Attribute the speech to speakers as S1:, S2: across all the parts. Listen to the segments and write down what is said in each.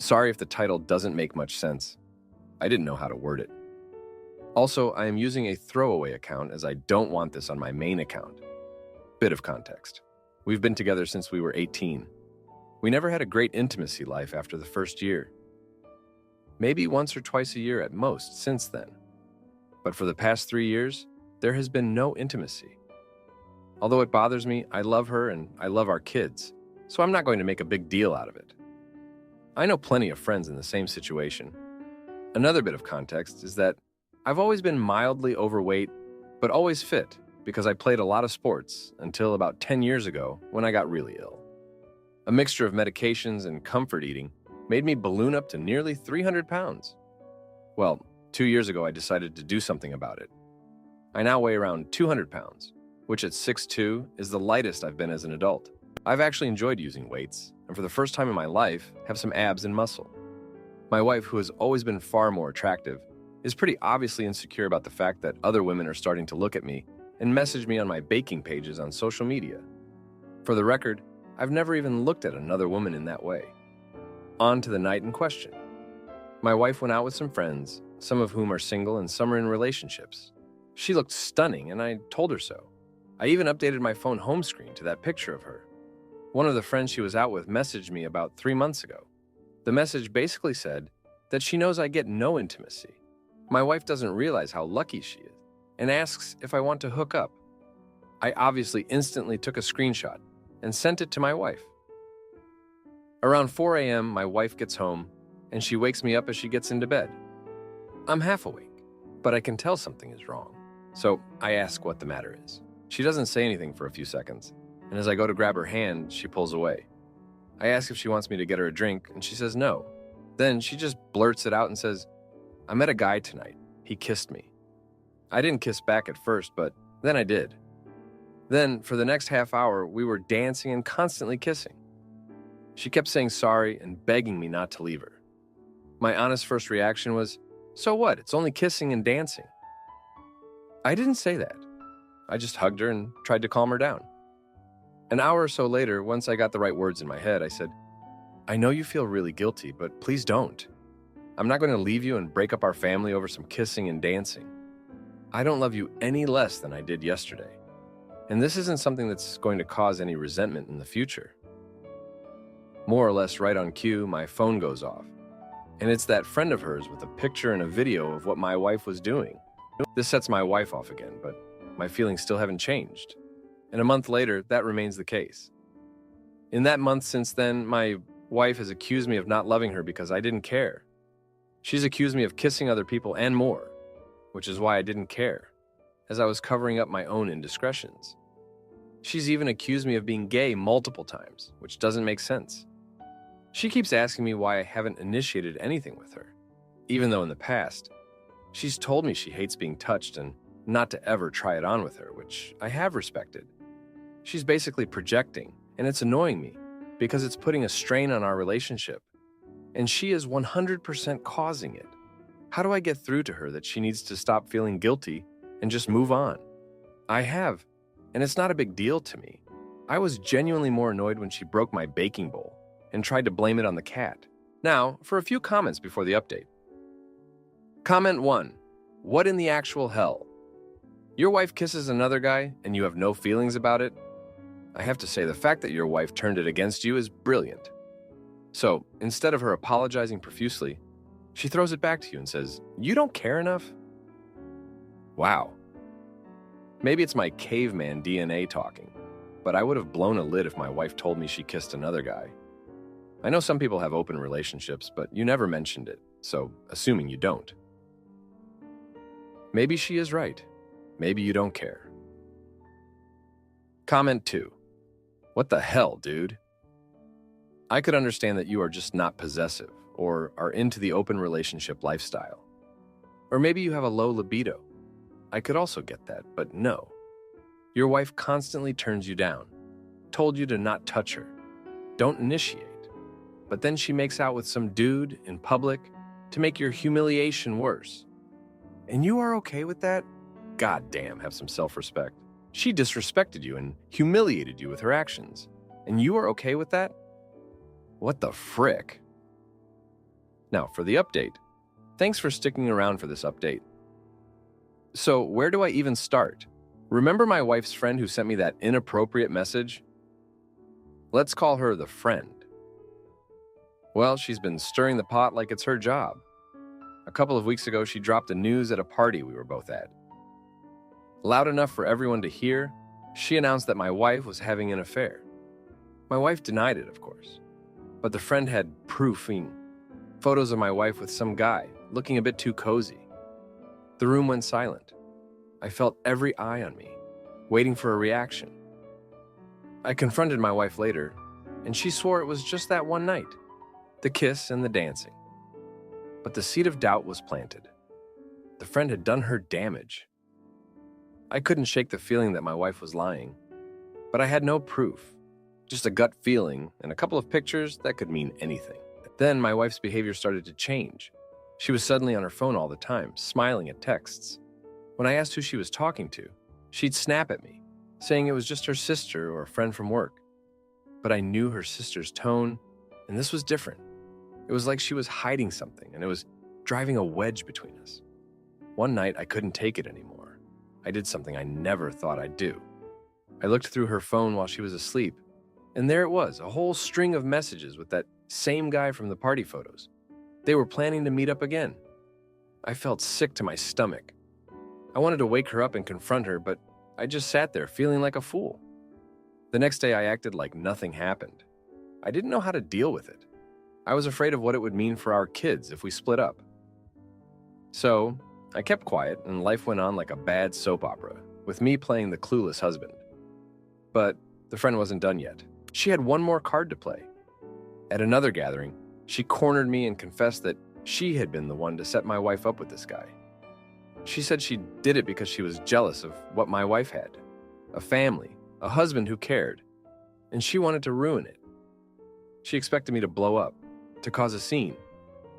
S1: Sorry if the title doesn't make much sense. I didn't know how to word it. Also, I am using a throwaway account as I don't want this on my main account. Bit of context. We've been together since we were 18. We never had a great intimacy life after the first year. Maybe once or twice a year at most since then. But for the past 3 years, there has been no intimacy. Although it bothers me, I love her and I love our kids, so I'm not going to make a big deal out of it. I know plenty of friends in the same situation. Another bit of context is that I've always been mildly overweight, but always fit because I played a lot of sports until about 10 years ago when I got really ill. A mixture of medications and comfort eating made me balloon up to nearly 300 pounds. Well, 2 years ago I decided to do something about it. I now weigh around 200 pounds, which at 6'2" is the lightest I've been as an adult. I've actually enjoyed using weights, and for the first time in my life, have some abs and muscle. My wife, who has always been far more attractive, is pretty obviously insecure about the fact that other women are starting to look at me and message me on my baking pages on social media. For the record, I've never even looked at another woman in that way. On to the night in question. My wife went out with some friends, some of whom are single and some are in relationships. She looked stunning, and I told her so. I even updated my phone home screen to that picture of her. One of the friends she was out with messaged me about 3 months ago. The message basically said that she knows I get no intimacy. My wife doesn't realize how lucky she is and asks if I want to hook up. I obviously instantly took a screenshot and sent it to my wife. Around 4 a.m., my wife gets home and she wakes me up as she gets into bed. I'm half awake, but I can tell something is wrong. So I ask what the matter is. She doesn't say anything for a few seconds, and as I go to grab her hand, she pulls away. I ask if she wants me to get her a drink, and she says no. Then she just blurts it out and says, "I met a guy tonight. He kissed me." I didn't kiss back at first, but then I did. Then, for the next half hour, we were dancing and constantly kissing. She kept saying sorry and begging me not to leave her. My honest first reaction was, so what? It's only kissing and dancing. I didn't say that. I just hugged her and tried to calm her down. An hour or so later, once I got the right words in my head, I said, "I know you feel really guilty, but please don't. I'm not going to leave you and break up our family over some kissing and dancing. I don't love you any less than I did yesterday. And this isn't something that's going to cause any resentment in the future." More or less right on cue, my phone goes off. And it's that friend of hers with a picture and a video of what my wife was doing. This sets my wife off again, but my feelings still haven't changed. And a month later, that remains the case. In that month since then, my wife has accused me of not loving her because I didn't care. She's accused me of kissing other people and more, which is why I didn't care, as I was covering up my own indiscretions. She's even accused me of being gay multiple times, which doesn't make sense. She keeps asking me why I haven't initiated anything with her, even though in the past, she's told me she hates being touched and not to ever try it on with her, which I have respected. She's basically projecting, and it's annoying me because it's putting a strain on our relationship, and she is 100% causing it. How do I get through to her that she needs to stop feeling guilty and just move on? I have, and it's not a big deal to me. I was genuinely more annoyed when she broke my baking bowl and tried to blame it on the cat. Now, for a few comments before the update. Comment 1. What in the actual hell? Your wife kisses another guy and you have no feelings about it? I have to say, the fact that your wife turned it against you is brilliant. So, instead of her apologizing profusely, she throws it back to you and says, "You don't care enough?" Wow. Maybe it's my caveman DNA talking, but I would have blown a lid if my wife told me she kissed another guy. I know some people have open relationships, but you never mentioned it, so assuming you don't. Maybe she is right. Maybe you don't care. Comment 2. What the hell, dude? I could understand that you are just not possessive or are into the open relationship lifestyle. Or maybe you have a low libido. I could also get that, but no. Your wife constantly turns you down, told you to not touch her, don't initiate, but then she makes out with some dude in public to make your humiliation worse. And you are okay with that? God damn, have some self-respect. She disrespected you and humiliated you with her actions, and you are okay with that? What the frick? Now, for the update. Thanks for sticking around for this update. So, where do I even start? Remember my wife's friend who sent me that inappropriate message? Let's call her the friend. Well, she's been stirring the pot like it's her job. A couple of weeks ago, she dropped the news at a party we were both at. Loud enough for everyone to hear, she announced that my wife was having an affair. My wife denied it, of course, but the friend had proofing photos of my wife with some guy, looking a bit too cozy. The room went silent. I felt every eye on me, waiting for a reaction. I confronted my wife later, and she swore it was just that one night, the kiss and the dancing. But the seed of doubt was planted. The friend had done her damage. I couldn't shake the feeling that my wife was lying, but I had no proof, just a gut feeling and a couple of pictures that could mean anything. Then my wife's behavior started to change. She was suddenly on her phone all the time, smiling at texts. When I asked who she was talking to, she'd snap at me, saying it was just her sister or a friend from work. But I knew her sister's tone, and this was different. It was like she was hiding something, and it was driving a wedge between us. One night, I couldn't take it anymore. I did something I never thought I'd do. I looked through her phone while she was asleep, and there it was, a whole string of messages with that same guy from the party photos. They were planning to meet up again. I felt sick to my stomach. I wanted to wake her up and confront her, but I just sat there feeling like a fool. The next day, I acted like nothing happened. I didn't know how to deal with it. I was afraid of what it would mean for our kids if we split up. So, I kept quiet, and life went on like a bad soap opera, with me playing the clueless husband. But the friend wasn't done yet. She had one more card to play. At another gathering, she cornered me and confessed that she had been the one to set my wife up with this guy. She said she did it because she was jealous of what my wife had, a family, a husband who cared, and she wanted to ruin it. She expected me to blow up, to cause a scene,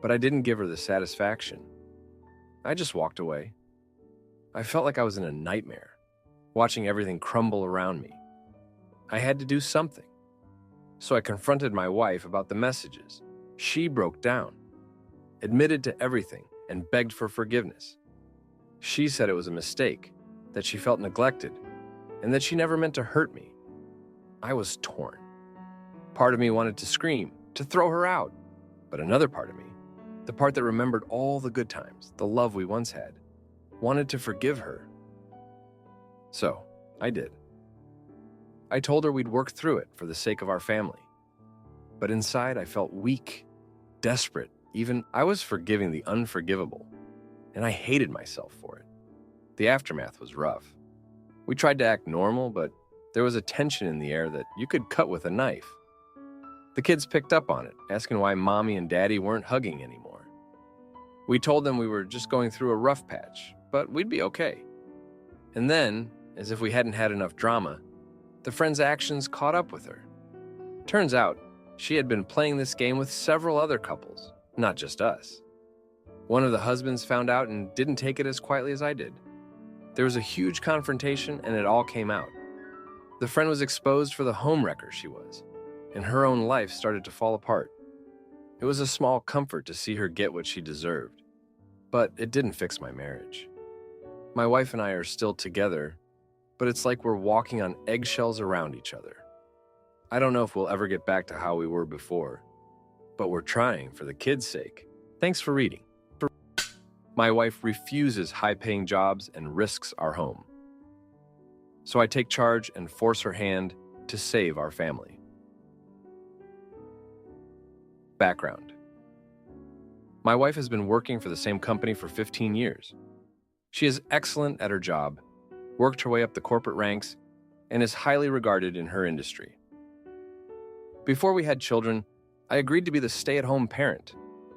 S1: but I didn't give her the satisfaction. I just walked away. I felt like I was in a nightmare, watching everything crumble around me. I had to do something. So I confronted my wife about the messages. She broke down, admitted to everything, and begged for forgiveness. She said it was a mistake, that she felt neglected, and that she never meant to hurt me. I was torn. Part of me wanted to scream, to throw her out, but another part of me, the part that remembered all the good times, the love we once had, wanted to forgive her. So, I did. I told her we'd work through it for the sake of our family. But inside, I felt weak, desperate, even I was forgiving the unforgivable, and I hated myself for it. The aftermath was rough. We tried to act normal, but there was a tension in the air that you could cut with a knife. The kids picked up on it, asking why Mommy and Daddy weren't hugging anymore. We told them we were just going through a rough patch, but we'd be okay. And then, as if we hadn't had enough drama, the friend's actions caught up with her. Turns out, she had been playing this game with several other couples, not just us. One of the husbands found out and didn't take it as quietly as I did. There was a huge confrontation, and it all came out. The friend was exposed for the homewrecker she was, and her own life started to fall apart. It was a small comfort to see her get what she deserved, but it didn't fix my marriage. My wife and I are still together, but it's like we're walking on eggshells around each other. I don't know if we'll ever get back to how we were before, but we're trying for the kids' sake. Thanks for reading. My wife refuses high-paying jobs and risks our home. So I take charge and force her hand to save our family. Background. My wife has been working for the same company for 15 years. She is excellent at her job, worked her way up the corporate ranks, and is highly regarded in her industry. Before we had children, I agreed to be the stay-at-home parent,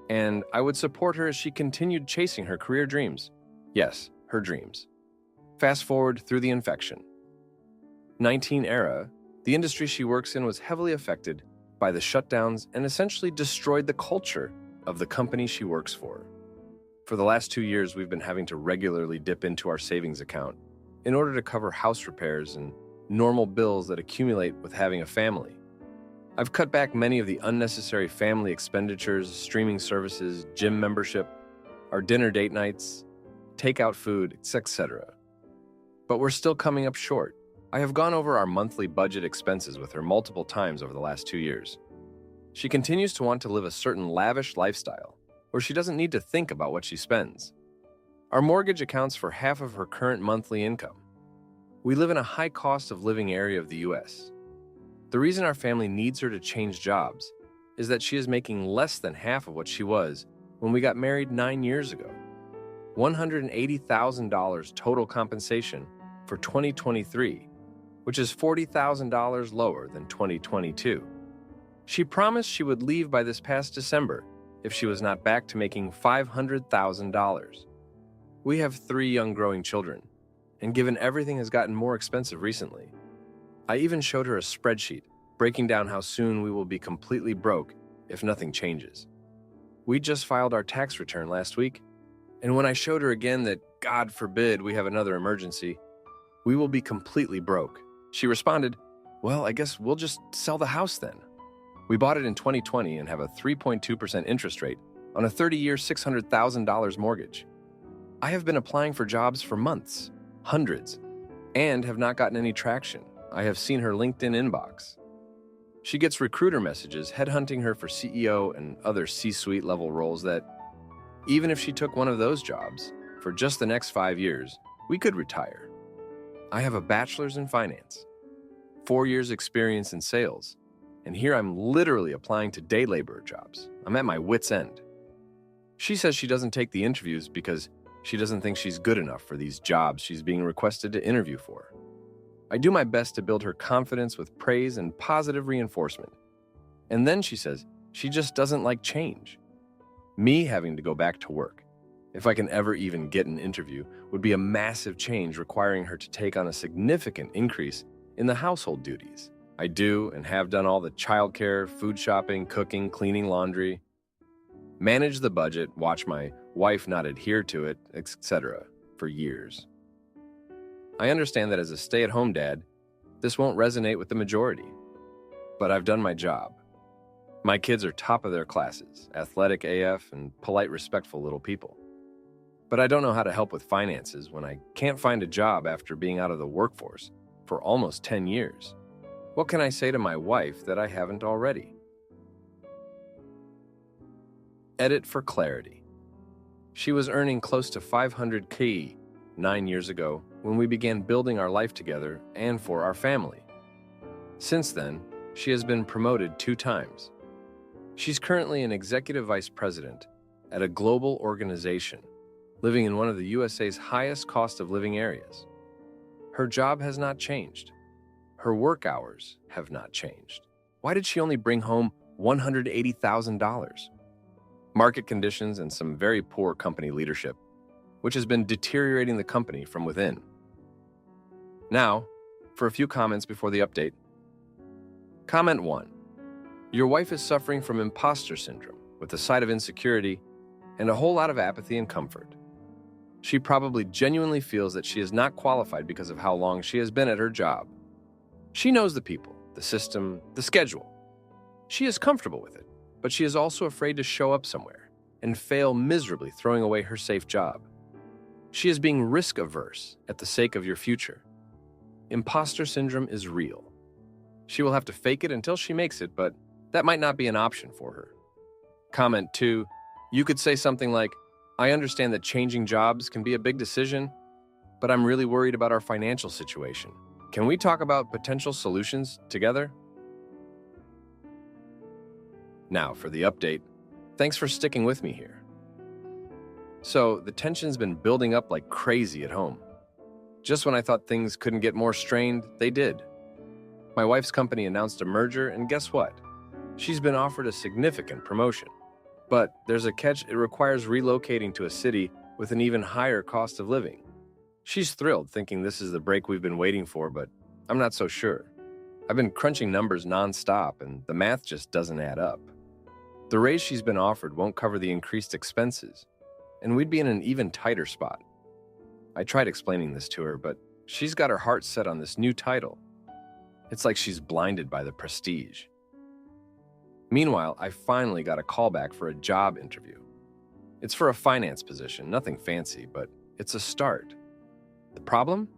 S1: and I would support her as she continued chasing her career dreams. Yes, her dreams. Fast forward through the infection. 19 era, the industry she works in was heavily affected by the shutdowns and essentially destroyed the culture of the company she works for. For the last 2 years, we've been having to regularly dip into our savings account in order to cover house repairs and normal bills that accumulate with having a family. I've cut back many of the unnecessary family expenditures, streaming services, gym membership, our dinner date nights, takeout food, etc. But we're still coming up short. I have gone over our monthly budget expenses with her multiple times over the last 2 years. She continues to want to live a certain lavish lifestyle, where she doesn't need to think about what she spends. Our mortgage accounts for half of her current monthly income. We live in a high cost of living area of the US. The reason our family needs her to change jobs is that she is making less than half of what she was when we got married 9 years ago. $180,000 total compensation for 2023, which is $40,000 lower than 2022. She promised she would leave by this past December if she was not back to making $500,000. We have 3 young growing children, and given everything has gotten more expensive recently, I even showed her a spreadsheet breaking down how soon we will be completely broke if nothing changes. We just filed our tax return last week, and when I showed her again that, God forbid, we have another emergency, we will be completely broke, she responded, "Well, I guess we'll just sell the house then." We bought it in 2020 and have a 3.2% interest rate on a 30-year $600,000 mortgage. I have been applying for jobs for months, hundreds, and have not gotten any traction. I have seen her LinkedIn inbox. She gets recruiter messages headhunting her for CEO and other C-suite level roles that, even if she took one of those jobs, for just the next 5 years, we could retire. I have a bachelor's in finance, 4 years experience in sales, and here I'm literally applying to day laborer jobs. I'm at my wit's end. She says she doesn't take the interviews because she doesn't think she's good enough for these jobs she's being requested to interview for. I do my best to build her confidence with praise and positive reinforcement. And then she says she just doesn't like change. Me having to go back to work, if I can ever even get an interview, would be a massive change requiring her to take on a significant increase in the household duties. I do and have done all the childcare, food shopping, cooking, cleaning, laundry, manage the budget, watch my wife not adhere to it, etc. for years. I understand that as a stay-at-home dad, this won't resonate with the majority, but I've done my job. My kids are top of their classes, athletic AF and polite, respectful little people. But I don't know how to help with finances when I can't find a job after being out of the workforce for almost 10 years. What can I say to my wife that I haven't already? Edit for clarity. She was earning close to $500K 9 years ago when we began building our life together and for our family. Since then, she has been promoted 2 times. She's currently an executive vice president at a global organization, living in one of the USA's highest cost of living areas. Her job has not changed. Her work hours have not changed. Why did she only bring home $180,000? Market conditions and some very poor company leadership, which has been deteriorating the company from within. Now, for a few comments before the update. Comment 1. Your wife is suffering from imposter syndrome with a side of insecurity and a whole lot of apathy and comfort. She probably genuinely feels that she is not qualified because of how long she has been at her job. She knows the people, the system, the schedule. She is comfortable with it, but she is also afraid to show up somewhere and fail miserably, throwing away her safe job. She is being risk-averse at the sake of your future. Imposter syndrome is real. She will have to fake it until she makes it, but that might not be an option for her. Comment 2. You could say something like, I understand that changing jobs can be a big decision, but I'm really worried about our financial situation. Can we talk about potential solutions together? Now for the update. Thanks for sticking with me here. So, the tension's been building up like crazy at home. Just when I thought things couldn't get more strained, they did. My wife's company announced a merger, and guess what? She's been offered a significant promotion. But there's a catch: it requires relocating to a city with an even higher cost of living. She's thrilled, thinking this is the break we've been waiting for, but I'm not so sure. I've been crunching numbers nonstop, and the math just doesn't add up. The raise she's been offered won't cover the increased expenses, and we'd be in an even tighter spot. I tried explaining this to her, but she's got her heart set on this new title. It's like she's blinded by the prestige. Meanwhile, I finally got a call back for a job interview. It's for a finance position, nothing fancy, but it's a start. The problem?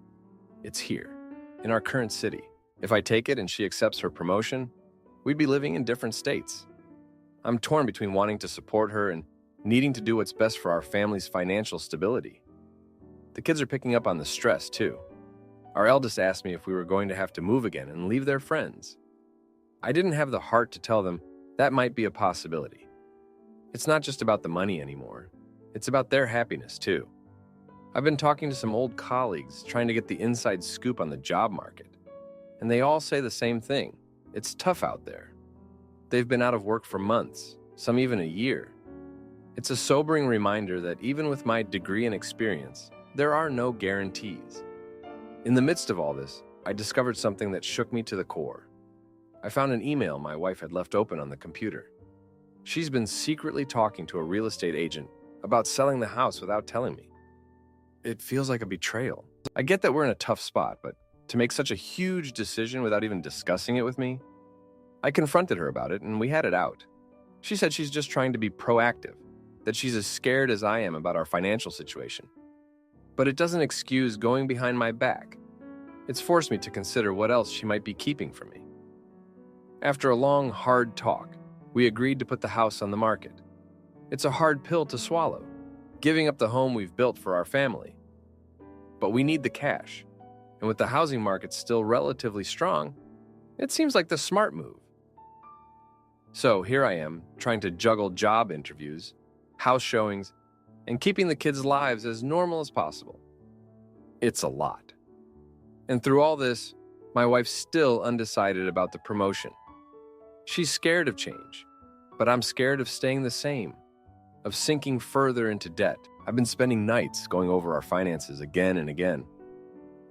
S1: It's here, in our current city. If I take it and she accepts her promotion, we'd be living in different states. I'm torn between wanting to support her and needing to do what's best for our family's financial stability. The kids are picking up on the stress, too. Our eldest asked me if we were going to have to move again and leave their friends. I didn't have the heart to tell them that might be a possibility. It's not just about the money anymore. It's about their happiness, too. I've been talking to some old colleagues trying to get the inside scoop on the job market, and they all say the same thing. It's tough out there. They've been out of work for months, some even a year. It's a sobering reminder that even with my degree and experience, there are no guarantees. In the midst of all this, I discovered something that shook me to the core. I found an email my wife had left open on the computer. She's been secretly talking to a real estate agent about selling the house without telling me. It feels like a betrayal. I get that we're in a tough spot, but to make such a huge decision without even discussing it with me? I confronted her about it and we had it out. She said she's just trying to be proactive, that she's as scared as I am about our financial situation. But it doesn't excuse going behind my back. It's forced me to consider what else she might be keeping from me. After a long, hard talk, we agreed to put the house on the market. It's a hard pill to swallow, giving up the home we've built for our family. But we need the cash, and with the housing market still relatively strong, it seems like the smart move. So here I am, trying to juggle job interviews, house showings, and keeping the kids' lives as normal as possible. It's a lot. And through all this, my wife's still undecided about the promotion. She's scared of change, but I'm scared of staying the same, of sinking further into debt. I've been spending nights going over our finances again and again,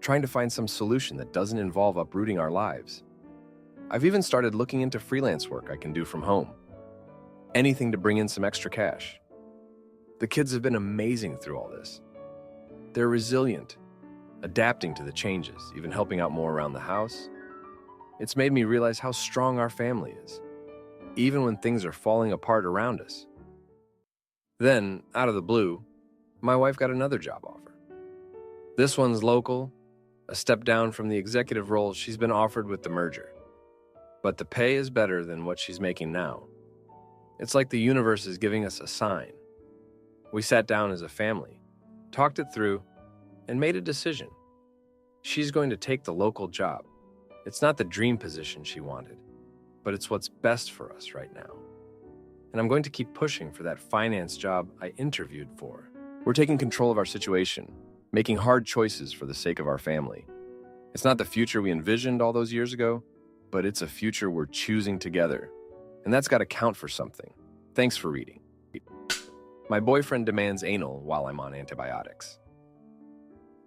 S1: trying to find some solution that doesn't involve uprooting our lives. I've even started looking into freelance work I can do from home. Anything to bring in some extra cash. The kids have been amazing through all this. They're resilient, adapting to the changes, even helping out more around the house. It's made me realize how strong our family is, even when things are falling apart around us. Then, out of the blue, my wife got another job offer. This one's local, a step down from the executive role she's been offered with the merger. But the pay is better than what she's making now. It's like the universe is giving us a sign. We sat down as a family, talked it through, and made a decision. She's going to take the local job. It's not the dream position she wanted, but it's what's best for us right now. And I'm going to keep pushing for that finance job I interviewed for. We're taking control of our situation, making hard choices for the sake of our family. It's not the future we envisioned all those years ago, but it's a future we're choosing together. And that's got to count for something. Thanks for reading. My boyfriend demands anal while I'm on antibiotics.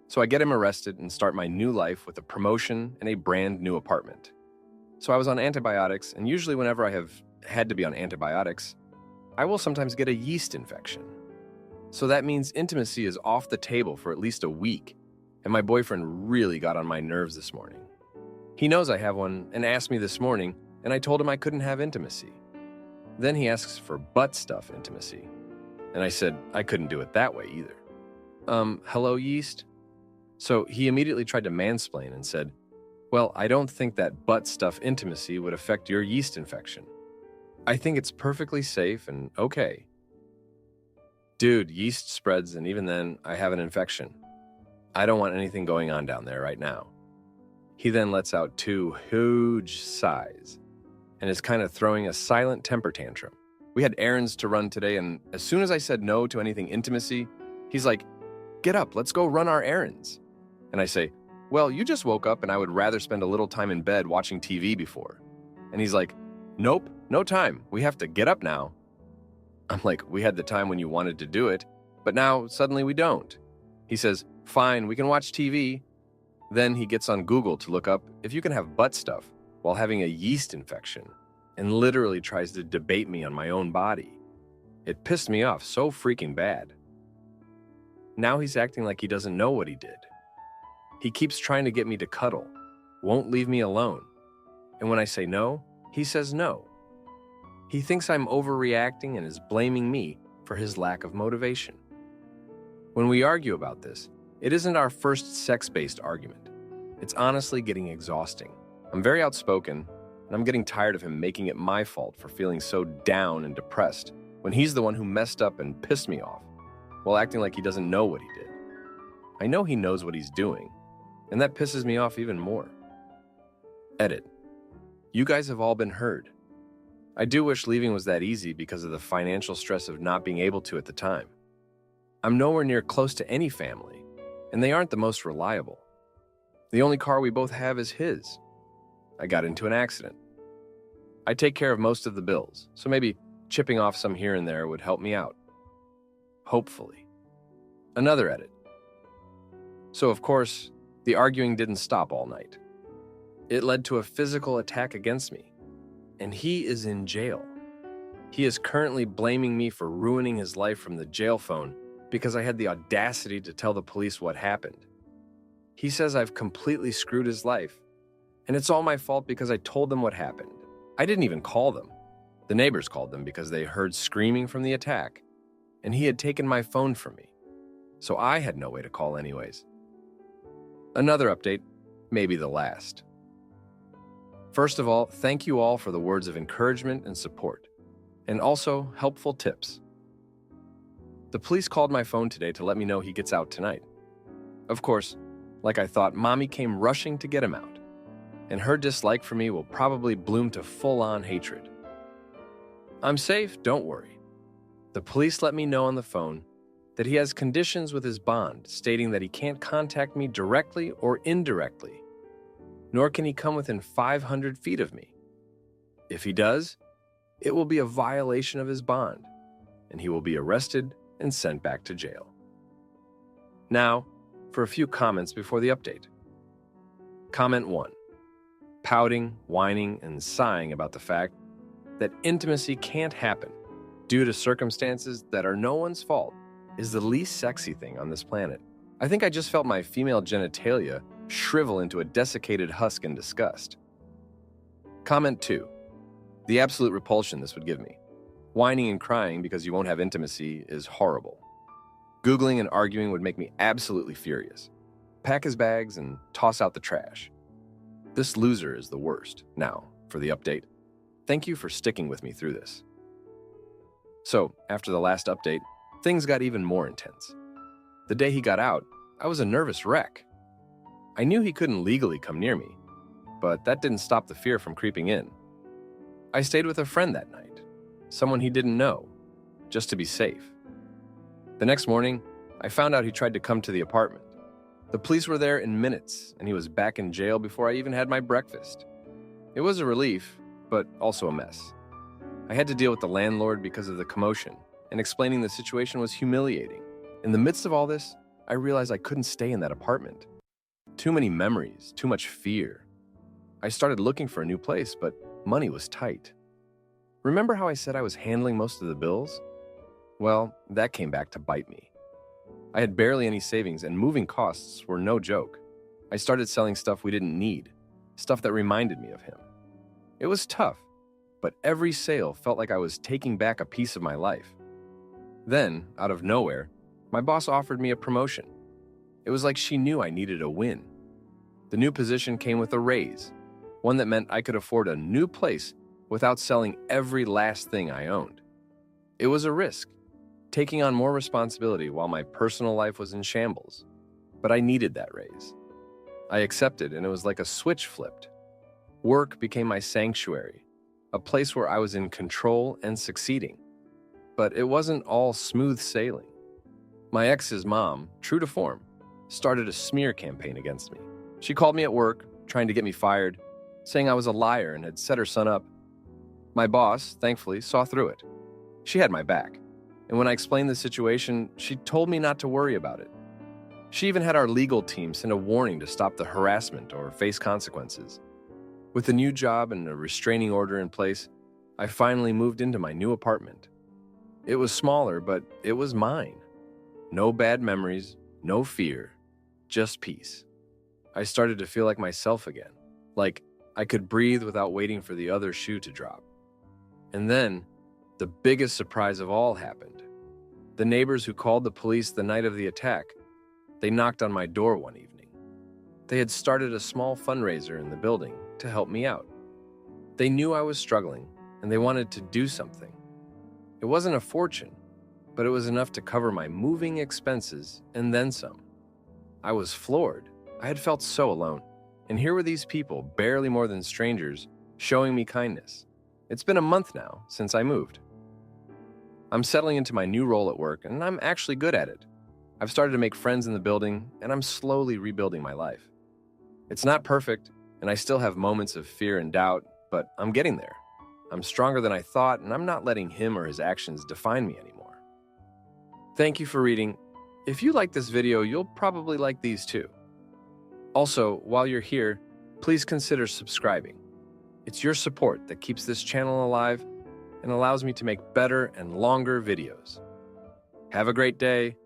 S1: So I get him arrested and start my new life with a promotion and a brand new apartment. So I was on antibiotics, and usually whenever I have had to be on antibiotics, I will sometimes get a yeast infection. So that means intimacy is off the table for at least a week, and my boyfriend really got on my nerves this morning. He knows I have one and asked me this morning, and I told him I couldn't have intimacy. Then he asks for butt stuff intimacy, and I said I couldn't do it that way either. Hello, yeast? So he immediately tried to mansplain and said, well, I don't think that butt stuff intimacy would affect your yeast infection. I think it's perfectly safe and okay. Dude, yeast spreads, and even then, I have an infection. I don't want anything going on down there right now. He then lets out 2 huge sighs and is kind of throwing a silent temper tantrum. We had errands to run today, and as soon as I said no to anything intimacy, he's like, get up, let's go run our errands. And I say, well, you just woke up and I would rather spend a little time in bed watching TV before. And he's like, nope, no time. We have to get up now. I'm like, we had the time when you wanted to do it, but now suddenly we don't. He says, fine, we can watch TV. Then he gets on Google to look up if you can have butt stuff while having a yeast infection and literally tries to debate me on my own body. It pissed me off so freaking bad. Now he's acting like he doesn't know what he did. He keeps trying to get me to cuddle, won't leave me alone. And when I say no, he says no. He thinks I'm overreacting and is blaming me for his lack of motivation. When we argue about this, it isn't our first sex-based argument. It's honestly getting exhausting. I'm very outspoken, and I'm getting tired of him making it my fault for feeling so down and depressed when he's the one who messed up and pissed me off, while acting like he doesn't know what he did. I know he knows what he's doing, and that pisses me off even more. Edit. You guys have all been heard. I do wish leaving was that easy because of the financial stress of not being able to at the time. I'm nowhere near close to any family, and they aren't the most reliable. The only car we both have is his. I got into an accident. I take care of most of the bills, so maybe chipping off some here and there would help me out. Hopefully. Another edit. So, of course, the arguing didn't stop all night. It led to a physical attack against me, and he is in jail. He is currently blaming me for ruining his life from the jail phone because I had the audacity to tell the police what happened. He says I've completely screwed his life, and it's all my fault because I told them what happened. I didn't even call them. The neighbors called them because they heard screaming from the attack, and he had taken my phone from me, so I had no way to call anyways. Another update, maybe the last. First of all, thank you all for the words of encouragement and support, and also helpful tips. The police called my phone today to let me know he gets out tonight. Of course, like I thought, Mommy came rushing to get him out, and her dislike for me will probably bloom to full-on hatred. I'm safe, don't worry. The police let me know on the phone that he has conditions with his bond stating that he can't contact me directly or indirectly, nor can he come within 500 feet of me. If he does, it will be a violation of his bond, and he will be arrested and sent back to jail. Now, for a few comments before the update. Comment 1. Pouting, whining, and sighing about the fact that intimacy can't happen due to circumstances that are no one's fault is the least sexy thing on this planet. I think I just felt my female genitalia shrivel into a desiccated husk in disgust. Comment 2. The absolute repulsion this would give me. Whining and crying because you won't have intimacy is horrible. Googling and arguing would make me absolutely furious. Pack his bags and toss out the trash. This loser is the worst. Now, for the update. Thank you for sticking with me through this. So, after the last update, things got even more intense. The day he got out, I was a nervous wreck. I knew he couldn't legally come near me, but that didn't stop the fear from creeping in. I stayed with a friend that night, someone he didn't know, just to be safe. The next morning, I found out he tried to come to the apartment. The police were there in minutes, and he was back in jail before I even had my breakfast. It was a relief, but also a mess. I had to deal with the landlord because of the commotion, and explaining the situation was humiliating. In the midst of all this, I realized I couldn't stay in that apartment. Too many memories, too much fear. I started looking for a new place, but money was tight. Remember how I said I was handling most of the bills? Well, that came back to bite me. I had barely any savings, and moving costs were no joke. I started selling stuff we didn't need, stuff that reminded me of him. It was tough, but every sale felt like I was taking back a piece of my life. Then, out of nowhere, my boss offered me a promotion. It was like she knew I needed a win. The new position came with a raise, one that meant I could afford a new place without selling every last thing I owned. It was a risk, taking on more responsibility while my personal life was in shambles. But I needed that raise. I accepted, and it was like a switch flipped. Work became my sanctuary, a place where I was in control and succeeding. But it wasn't all smooth sailing. My ex's mom, true to form, started a smear campaign against me. She called me at work, trying to get me fired, saying I was a liar and had set her son up. My boss, thankfully, saw through it. She had my back, and when I explained the situation, she told me not to worry about it. She even had our legal team send a warning to stop the harassment or face consequences. With a new job and a restraining order in place, I finally moved into my new apartment. It was smaller, but it was mine. No bad memories, no fear, just peace. I started to feel like myself again, like I could breathe without waiting for the other shoe to drop. And then, the biggest surprise of all happened. The neighbors who called the police the night of the attack, they knocked on my door one evening. They had started a small fundraiser in the building to help me out. They knew I was struggling, and they wanted to do something. It wasn't a fortune, but it was enough to cover my moving expenses and then some. I was floored. I had felt so alone. And here were these people, barely more than strangers, showing me kindness. It's been a month now since I moved. I'm settling into my new role at work, and I'm actually good at it. I've started to make friends in the building, and I'm slowly rebuilding my life. It's not perfect, and I still have moments of fear and doubt, but I'm getting there. I'm stronger than I thought, and I'm not letting him or his actions define me anymore. Thank you for reading. If you like this video, you'll probably like these too. Also, while you're here, please consider subscribing. It's your support that keeps this channel alive and allows me to make better and longer videos. Have a great day.